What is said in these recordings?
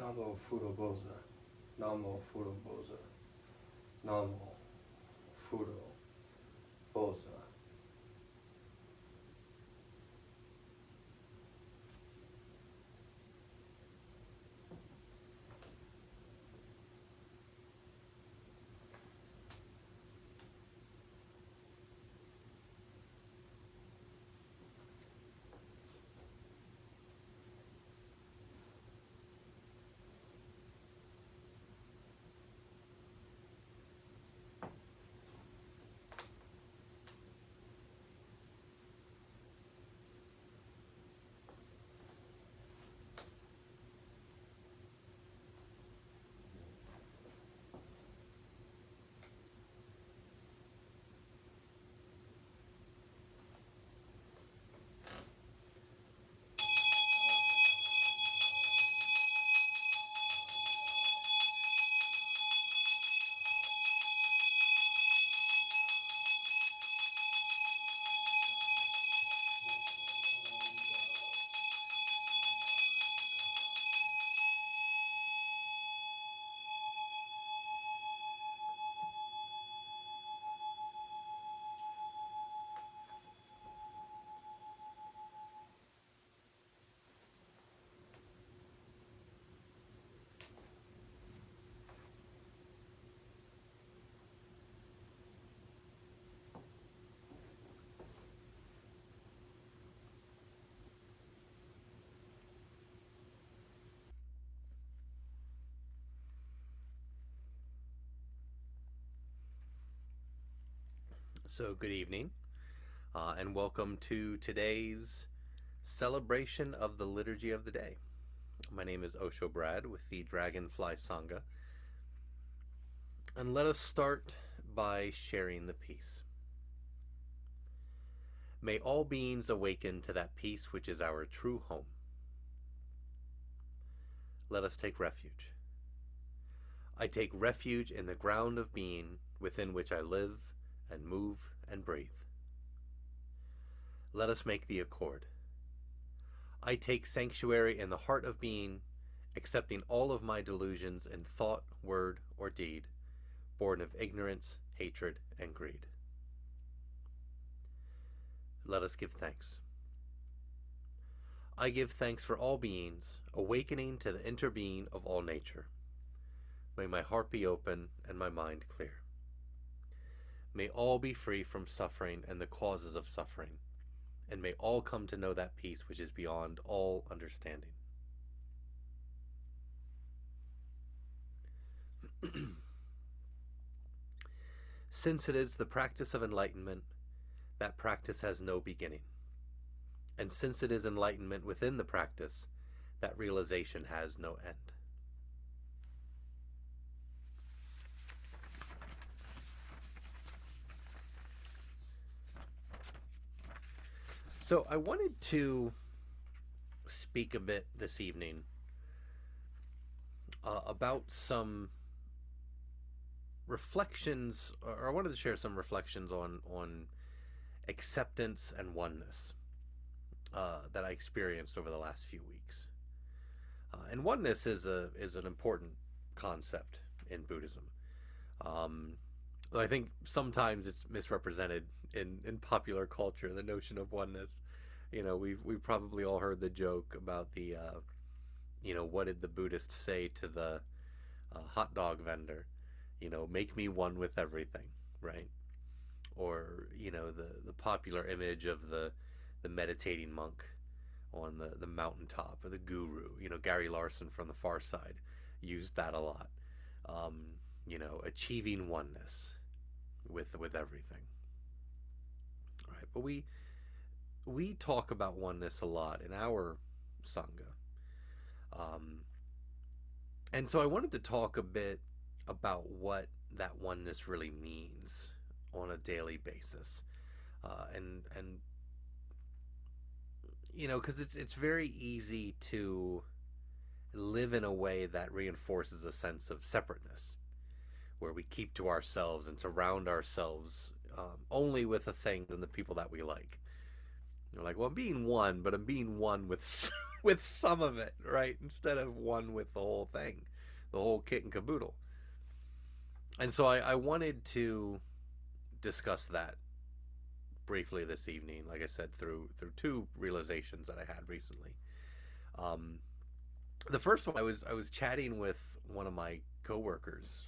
Namo Furobosa, Namo Furobosa, Namo Furobosa. So, good evening, and welcome to today's celebration of the Liturgy of the Day. My name is Osho Brad with the Dragonfly Sangha, and let us start by sharing the peace. May all beings awaken to that peace which is our true home. Let us take refuge. I take refuge in the ground of being within which I live and move and breathe. Let us make the accord. I take sanctuary in the heart of being, accepting all of my delusions in thought, word, or deed, born of ignorance, hatred, and greed. Let us give thanks. I give thanks for all beings, awakening to the interbeing of all nature. May my heart be open and my mind clear. May all be free from suffering and the causes of suffering, and may all come to know that peace which is beyond all understanding. Since it is the practice of enlightenment, that practice has no beginning. And since it is enlightenment within the practice, that realization has no end. So I wanted to speak a bit this evening about some reflections, or I wanted to share some reflections on acceptance and oneness that I experienced over the last few weeks. And oneness is an important concept in Buddhism. I think sometimes it's misrepresented in popular culture, the notion of oneness. You know, we've probably all heard the joke about the what did the Buddhist say to the hot dog vendor? Make me one with everything, right? Or the popular image of the meditating monk on the mountaintop, or the guru. Gary Larson from The Far Side used that a lot. Achieving oneness with everything. All right, but we talk about oneness a lot in our Sangha. And so I wanted to talk a bit about what that oneness really means on a daily basis. And because it's very easy to live in a way that reinforces a sense of separateness, where we keep to ourselves and surround ourselves only with the things and the people that we like. Like, well, I'm being one, but I'm being one with with some of it, right? Instead of one with the whole thing, the whole kit and caboodle. And so I wanted to discuss that briefly this evening. Like I said, through two realizations that I had recently. Um, the first one, I was chatting with one of my coworkers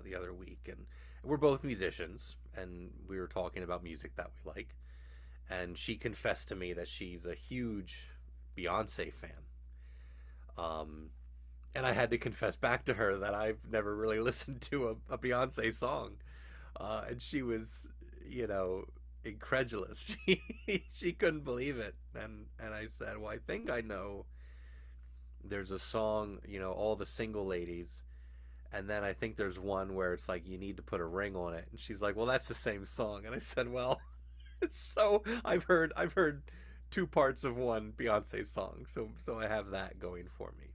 the other week, and we're both musicians, and we were talking about music that we like. And she confessed to me that she's a huge Beyonce fan. Um, and I had to confess back to her that I've never really listened to a Beyonce song. And she was, you know, incredulous. She couldn't believe it, and I said, well, I think I know. There's a song, all the single ladies, and then I think there's one where it's like you need to put a ring on it, and she's like, well, that's the same song, and I said, well, so I've heard two parts of one Beyonce song, so I have that going for me.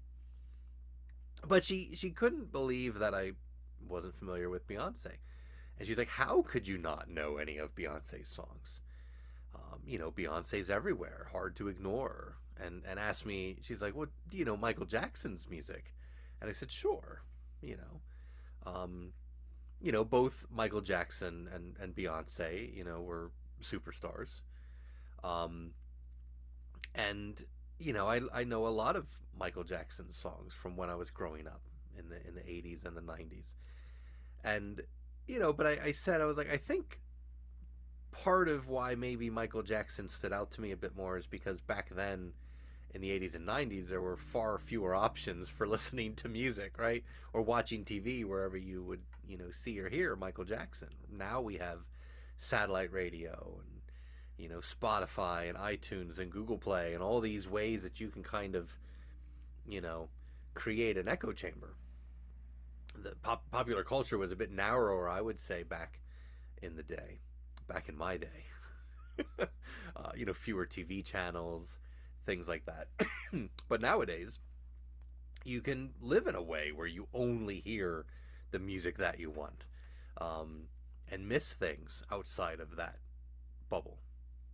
But she couldn't believe that I wasn't familiar with Beyonce. And she's like, how could you not know any of Beyonce's songs? Beyonce's everywhere, hard to ignore. And asked me, she's like, well, do you know Michael Jackson's music? And I said, sure. Both Michael Jackson and Beyonce, were superstars. Um, and I know a lot of Michael Jackson's songs from when I was growing up in the 80s and the 90s. And but I said, I was like, I think part of why maybe Michael Jackson stood out to me a bit more is because back then in the 80s and 90s there were far fewer options for listening to music, right? Or watching TV wherever you would, see or hear Michael Jackson. Now we have satellite radio and Spotify and iTunes and Google Play and all these ways that you can kind of, create an echo chamber. The popular culture was a bit narrower, I would say, back in the day, back in my day. Fewer TV channels, things like that. But nowadays, you can live in a way where you only hear the music that you want, and miss things outside of that bubble.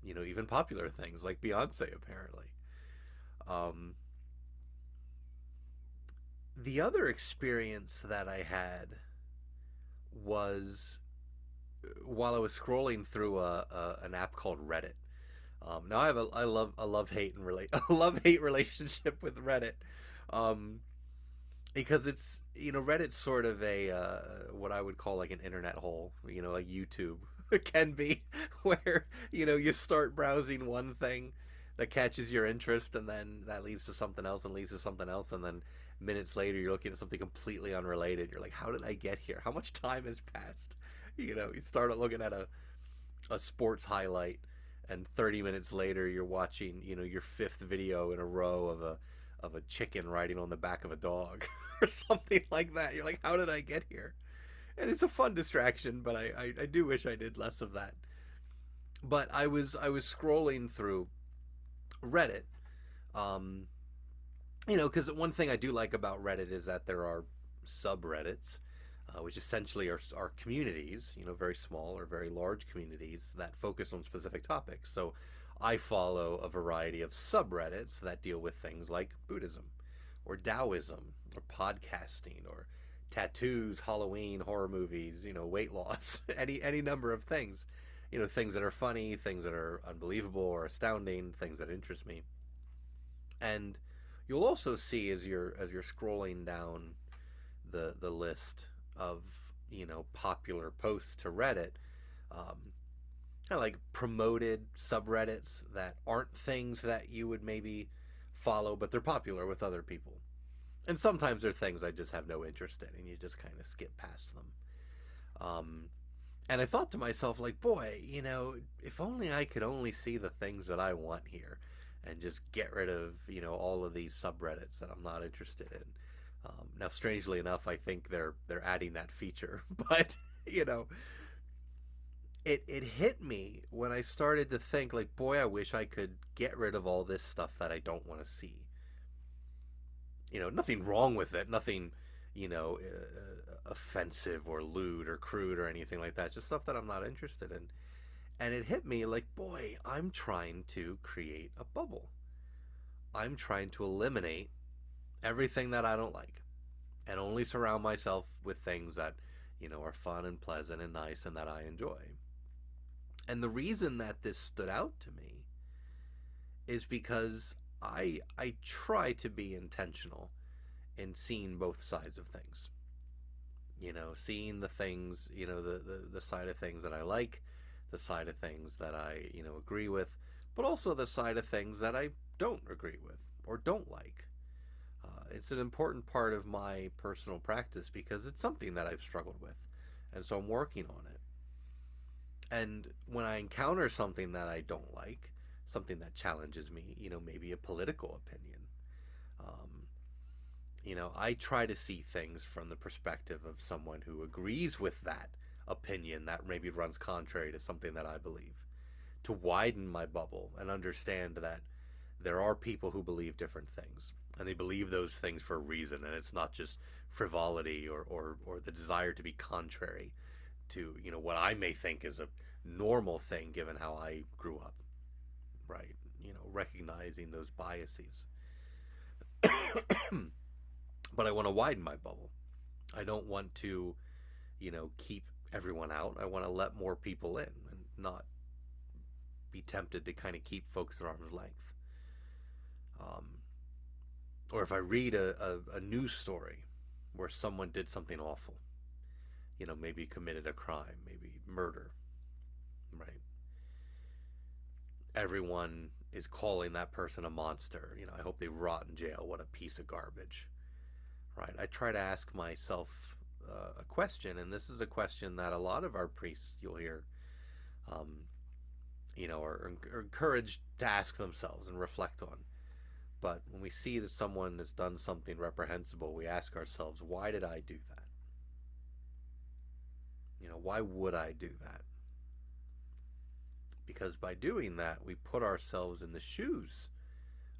Even popular things like Beyonce, apparently. The other experience that I had was while I was scrolling through an app called Reddit. Now I have a love hate a love hate relationship with Reddit, because it's Reddit's sort of a what I would call like an internet hole, like YouTube can be, where you start browsing one thing that catches your interest, and then that leads to something else, and leads to something else, and then minutes later you're looking at something completely unrelated. You're like, how did I get here? How much time has passed? You start looking at a sports highlight, and 30 minutes later you're watching your fifth video in a row of a chicken riding on the back of a dog or something like that. You're like, how did I get here? And it's a fun distraction, but I do wish I did less of that. But I was scrolling through Reddit, because one thing I do like about Reddit is that there are subreddits, which essentially are communities, very small or very large communities that focus on specific topics. So I follow a variety of subreddits that deal with things like Buddhism or Taoism or podcasting or tattoos, Halloween, horror movies, weight loss, any number of things, things that are funny, things that are unbelievable or astounding, things that interest me. And you'll also see as you're scrolling down the list of popular posts to Reddit, kind of like promoted subreddits that aren't things that you would maybe follow, but they're popular with other people. And sometimes they're things I just have no interest in, and you just kind of skip past them. And I thought to myself, like, boy, if only I could only see the things that I want here, and just get rid of, all of these subreddits that I'm not interested in. Now, strangely enough, I think they're adding that feature, but it hit me when I started to think, like, boy, I wish I could get rid of all this stuff that I don't want to see. Nothing wrong with it, nothing, offensive or lewd or crude or anything like that, just stuff that I'm not interested in. And it hit me like, boy, I'm trying to create a bubble. I'm trying to eliminate everything that I don't like and only surround myself with things that, are fun and pleasant and nice and that I enjoy. And the reason that this stood out to me is because I try to be intentional in seeing both sides of things. Seeing the things, the side of things that I like, the side of things that I, agree with, but also the side of things that I don't agree with or don't like. It's an important part of my personal practice because it's something that I've struggled with, and so I'm working on it. And when I encounter something that I don't like, something that challenges me, maybe a political opinion, I try to see things from the perspective of someone who agrees with that opinion that maybe runs contrary to something that I believe, to widen my bubble and understand that there are people who believe different things, and they believe those things for a reason, and it's not just frivolity or the desire to be contrary to what I may think is a normal thing given how I grew up, right? Recognizing those biases. But I want to widen my bubble. I don't want to, keep everyone out. I want to let more people in and not be tempted to kind of keep folks at arm's length. Or if I read a news story where someone did something awful, maybe committed a crime, maybe murder, right? Everyone is calling that person a monster. I hope they rot in jail. What a piece of garbage, right? I try to ask myself a question, and this is a question that a lot of our priests, you'll hear, are encouraged to ask themselves and reflect on. But when we see that someone has done something reprehensible, we ask ourselves, why did I do that? Why would I do that? Because by doing that, we put ourselves in the shoes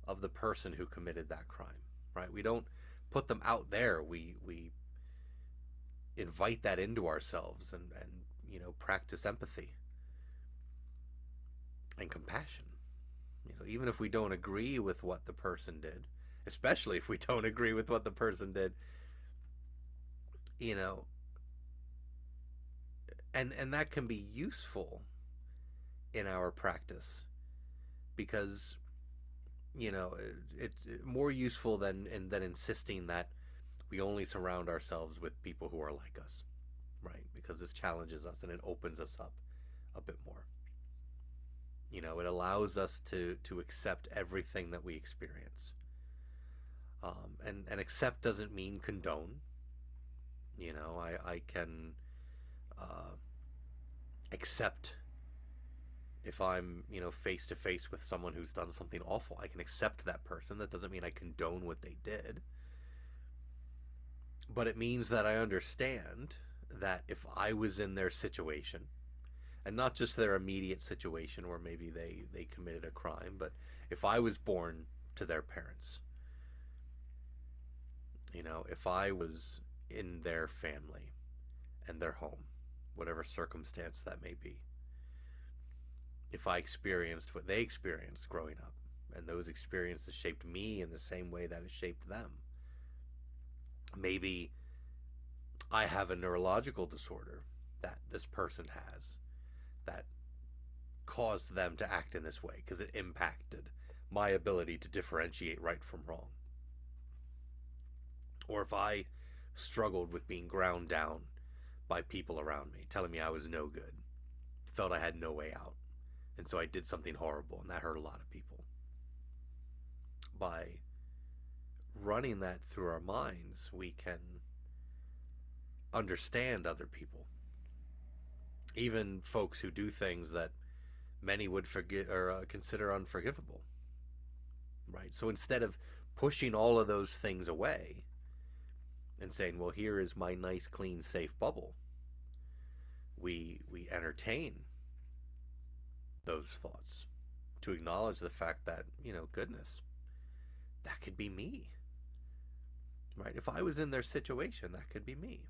of the person who committed that crime, right? We don't put them out there. We invite that into ourselves and practice empathy and compassion. Even if we don't agree with what the person did, especially if we don't agree with what the person did, and that can be useful in our practice because it's more useful than insisting that we only surround ourselves with people who are like us, right? Because this challenges us and it opens us up a bit more. It allows us to accept everything that we experience. And accept doesn't mean condone. I can accept if I'm, face to face with someone who's done something awful. I can accept that person. That doesn't mean I condone what they did. But it means that I understand that if I was in their situation, and not just their immediate situation where maybe they committed a crime, but if I was born to their parents, if I was in their family and their home, whatever circumstance that may be, if I experienced what they experienced growing up, and those experiences shaped me in the same way that it shaped them, maybe I have a neurological disorder that this person has that caused them to act in this way because it impacted my ability to differentiate right from wrong. Or if I struggled with being ground down by people around me, telling me I was no good, felt I had no way out, and so I did something horrible, and that hurt a lot of people. By running that through our minds, we can understand other people, even folks who do things that many would forget or consider unforgivable, right? So instead of pushing all of those things away and saying, well, here is my nice, clean, safe bubble, we entertain those thoughts to acknowledge the fact that, goodness, that could be me, right? If I was in their situation, that could be me.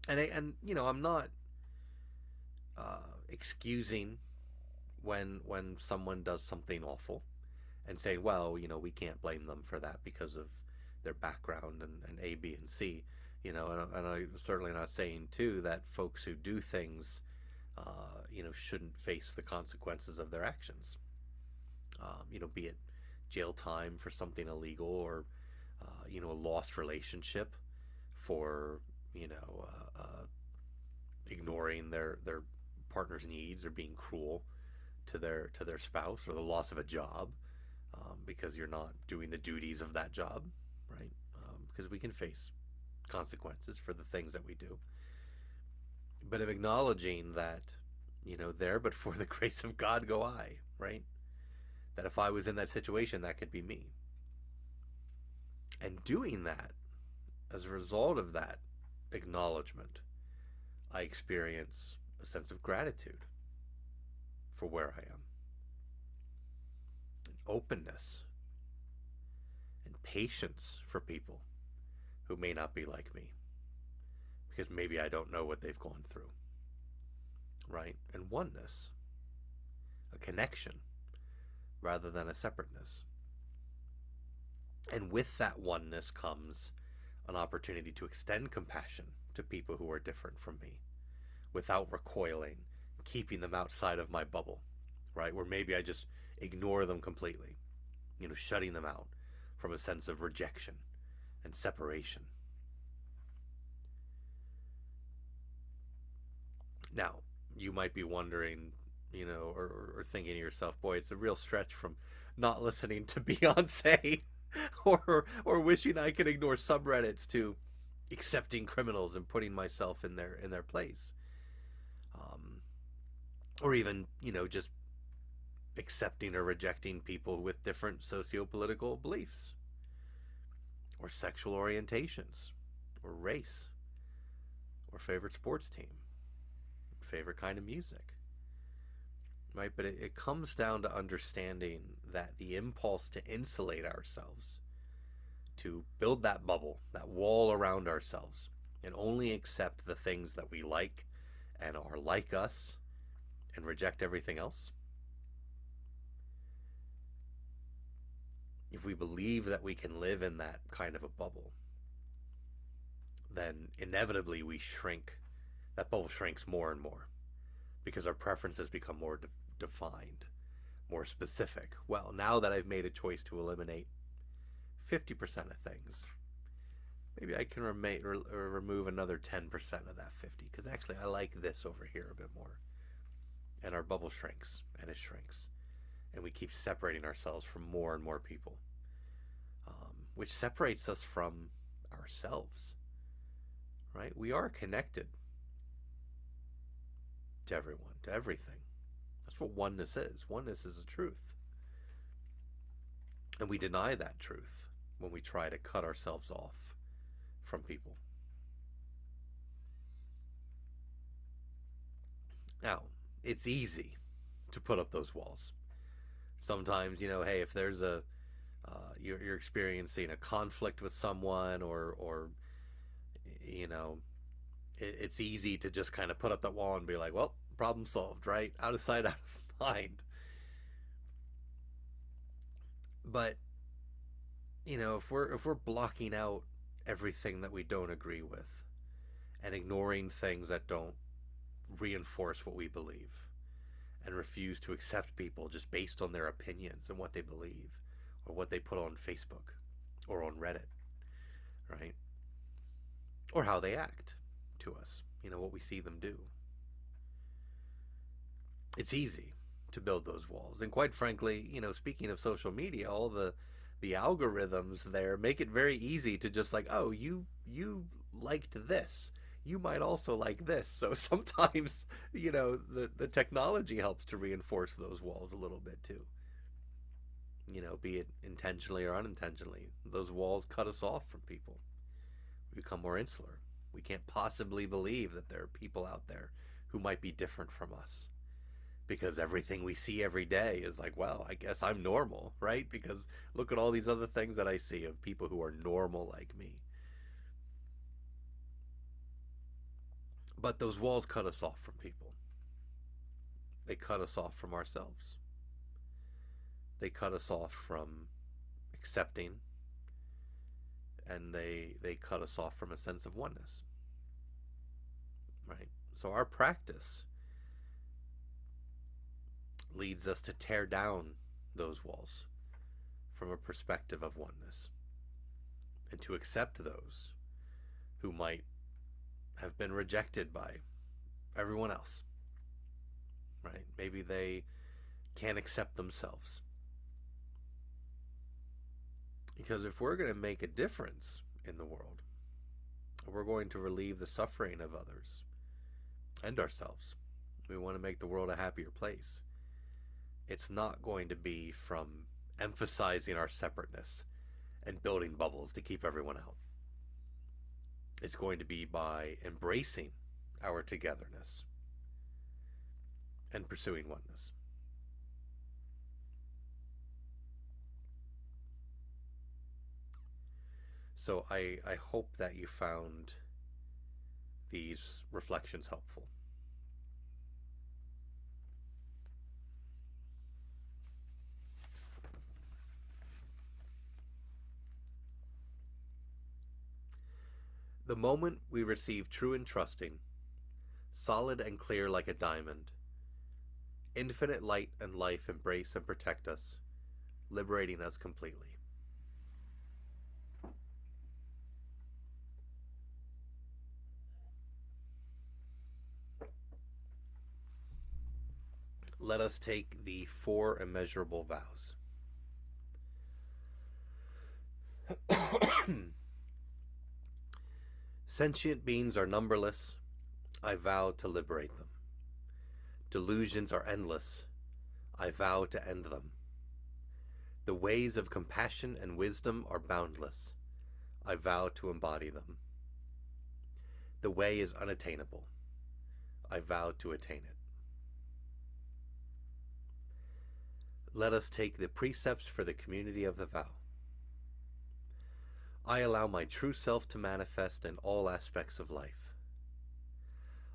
And I'm not excusing when someone does something awful, and saying, well, we can't blame them for that because of their background and A, B, and C. And I'm certainly not saying too that folks who do things, shouldn't face the consequences of their actions. Be it jail time for something illegal, or a lost relationship for ignoring their partner's needs, or being cruel to their spouse, or the loss of a job because you're not doing the duties of that job, right? Because we can face consequences for the things that we do. But of acknowledging that, there but for the grace of God go I, right? That if I was in that situation, that could be me. And doing that, as a result of that acknowledgement, I experience a sense of gratitude for where I am, and openness and patience for people who may not be like me, because maybe I don't know what they've gone through, right? And oneness, a connection rather than a separateness. And with that oneness comes an opportunity to extend compassion to people who are different from me without recoiling, keeping them outside of my bubble, right? Where maybe I just ignore them completely, shutting them out from a sense of rejection and separation. Now, you might be wondering, or thinking to yourself, boy, it's a real stretch from not listening to Beyonce or wishing I could ignore subreddits to accepting criminals and putting myself in their place. Or even, just accepting or rejecting people with different socio-political beliefs, or sexual orientations, or race, or favorite sports team, favorite kind of music, right? But it comes down to understanding that the impulse to insulate ourselves, to build that bubble, that wall around ourselves, and only accept the things that we like and are like us, and reject everything else. If we believe that we can live in that kind of a bubble, then inevitably we shrink. That bubble shrinks more and more because our preferences become more defined, more specific. Well, now that I've made a choice to eliminate 50% of things, maybe I can remove another 10% of that 50, because actually I like this over here a bit more. And our bubble shrinks, and it shrinks. And we keep separating ourselves from more and more people, which separates us from ourselves, right? We are connected to everyone, to everything. That's what oneness is. Oneness is a truth. And we deny that truth when we try to cut ourselves off from people. Now, it's easy to put up those walls. Sometimes, hey, if there's you're experiencing a conflict with someone, or it's easy to just kind of put up that wall and be like, well, problem solved, right? Out of sight, out of mind. But if we're blocking out everything that we don't agree with, and ignoring things that don't reinforce what we believe, and refuse to accept people just based on their opinions and what they believe, or what they put on Facebook or on Reddit, right? Or how they act to us, what we see them do. It's easy to build those walls. And quite frankly, speaking of social media, all the algorithms there make it very easy to just like, oh, you liked this, you might also like this. So sometimes, the technology helps to reinforce those walls a little bit too. Be it intentionally or unintentionally. Those walls cut us off from people. We become more insular. We can't possibly believe that there are people out there who might be different from us, because everything we see every day is like, well, I guess I'm normal, right? Because look at all these other things that I see of people who are normal like me. But those walls cut us off from people. They cut us off from ourselves. They cut us off from accepting, and they cut us off from a sense of oneness. Right? So our practice leads us to tear down those walls from a perspective of oneness, and to accept those who might have been rejected by everyone else. Right? Maybe they can't accept themselves. Because if we're going to make a difference in the world, we're going to relieve the suffering of others and ourselves, we want to make the world a happier place, it's not going to be from emphasizing our separateness and building bubbles to keep everyone out. It's going to be by embracing our togetherness and pursuing oneness. So I hope that you found these reflections helpful. The moment we receive true and trusting, solid and clear like a diamond, infinite light and life embrace and protect us, liberating us completely. Let us take the 4 immeasurable vows. Sentient beings are numberless. I vow to liberate them. Delusions are endless. I vow to end them. The ways of compassion and wisdom are boundless. I vow to embody them. The way is unattainable. I vow to attain it. Let us take the precepts for the community of the vow. I allow my true self to manifest in all aspects of life.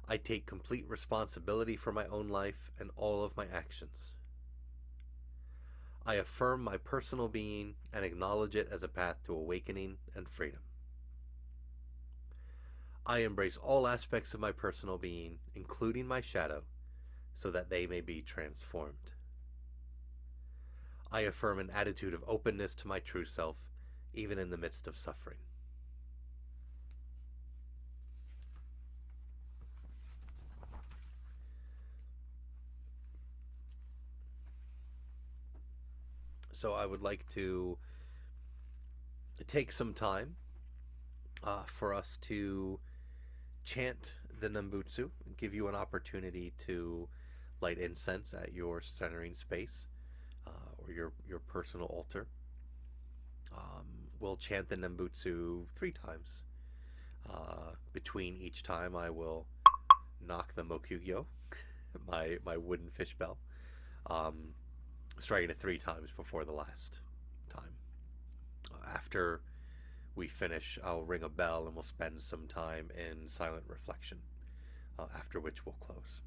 I take complete responsibility for my own life and all of my actions. I affirm my personal being and acknowledge it as a path to awakening and freedom. I embrace all aspects of my personal being, including my shadow, so that they may be transformed. I affirm an attitude of openness to my true self, even in the midst of suffering. So I would like to take some time for us to chant the Nembutsu, and give you an opportunity to light incense at your centering space or your personal altar. We'll chant the Nembutsu 3 times. Between each time, I will knock the Mokugyo, my wooden fish bell, striking it 3 times before the last time. After we finish, I'll ring a bell and we'll spend some time in silent reflection, after which we'll close.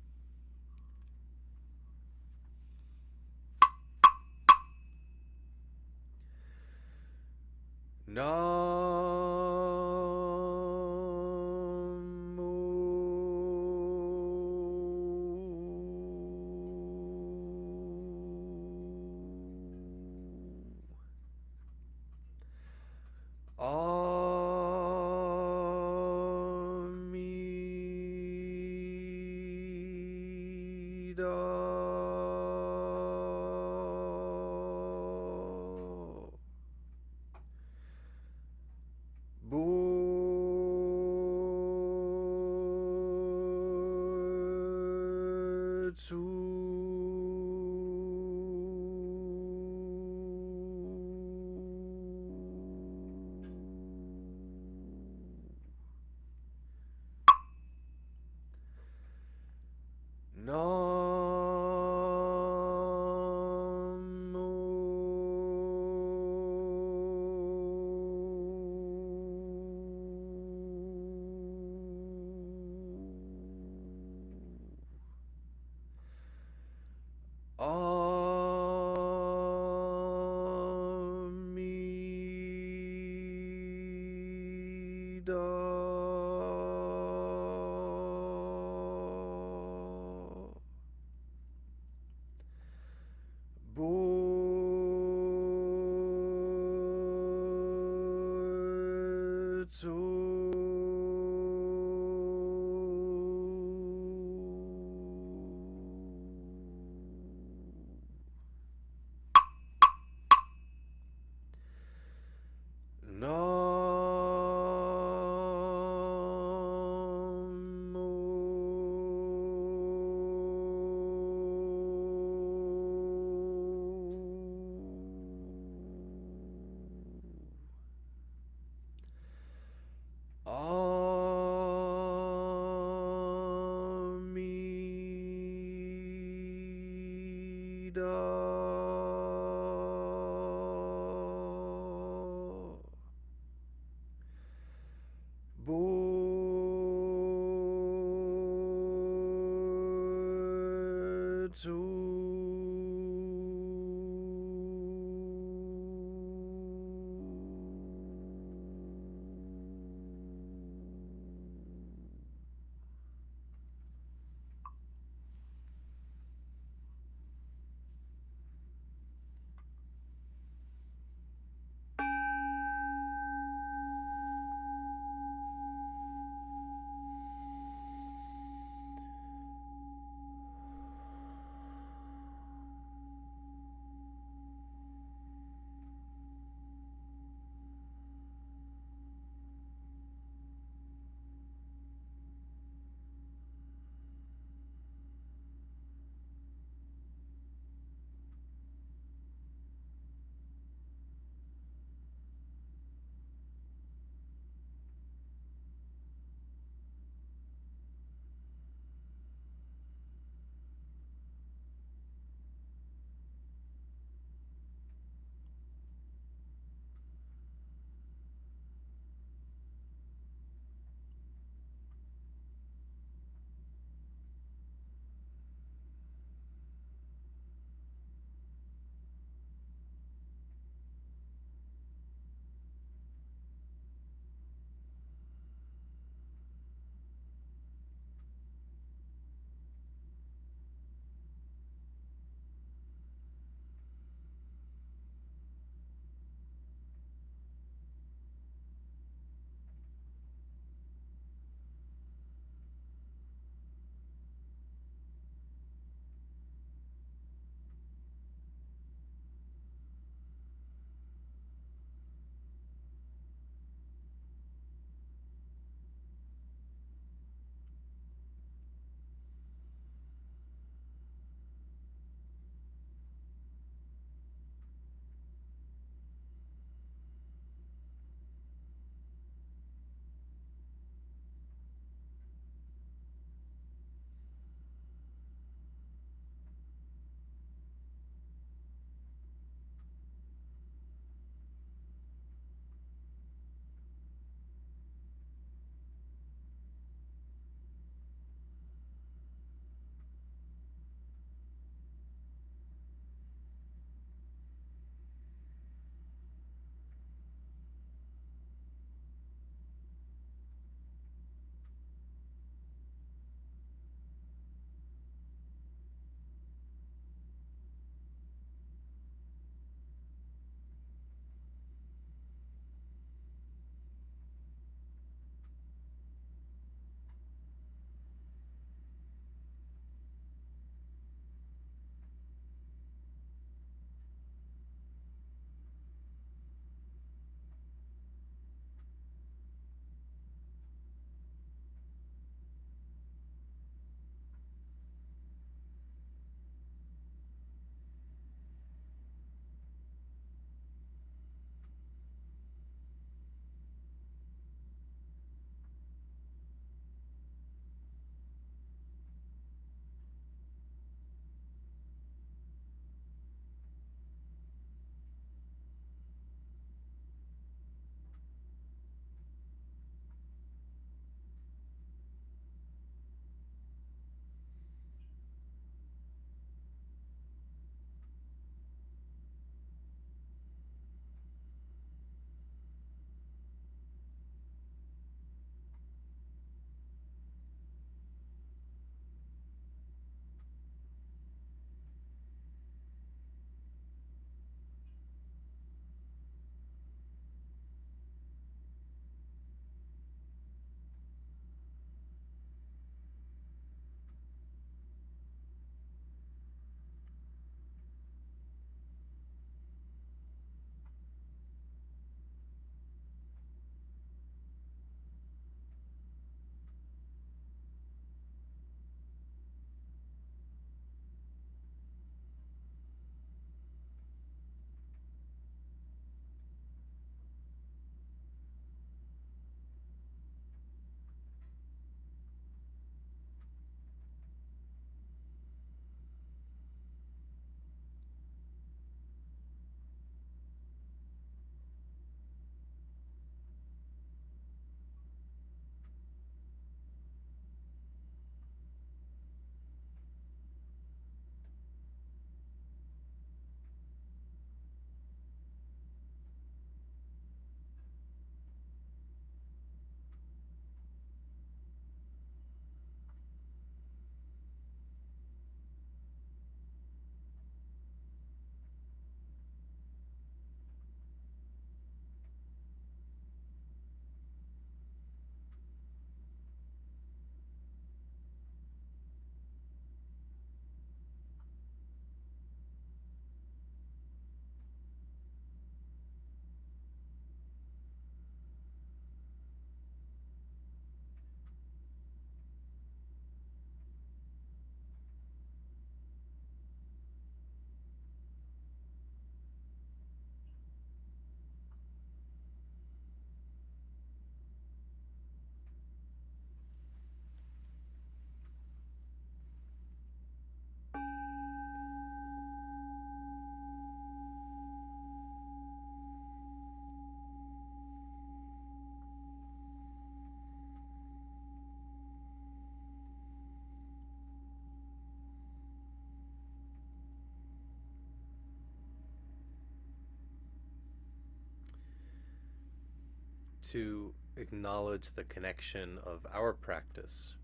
to acknowledge the connection of our practice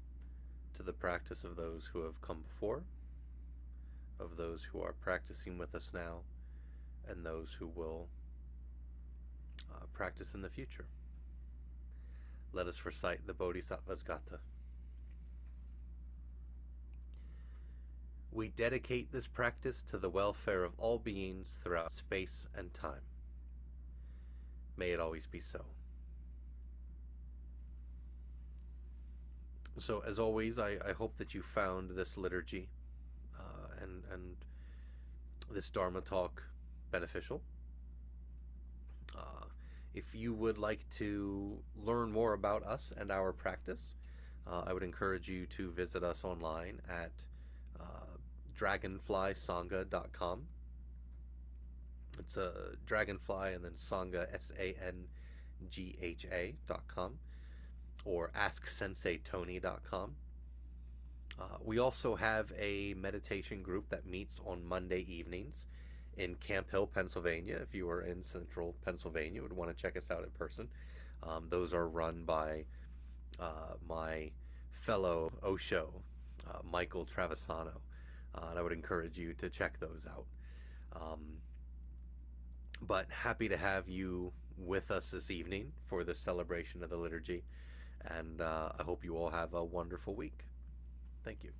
to the practice of those who have come before, of those who are practicing with us now, and those who will practice in the future. Let us recite the Bodhisattva's Gatha. We dedicate this practice to the welfare of all beings throughout space and time. May it always be so. So, as always, I hope that you found this liturgy and this Dharma talk beneficial. If you would like to learn more about us and our practice, I would encourage you to visit us online at dragonflysangha.com. It's a Dragonfly and then Sangha, SANGHA.com, or AskSenseiTony.com. We also have a meditation group that meets on Monday evenings in Camp Hill, Pennsylvania. If you are in central Pennsylvania, you would want to check us out in person. Those are run by my fellow Osho, Michael Travisano, and I would encourage you to check those out. But happy to have you with us this evening for the celebration of the liturgy, and I hope you all have a wonderful week. Thank you.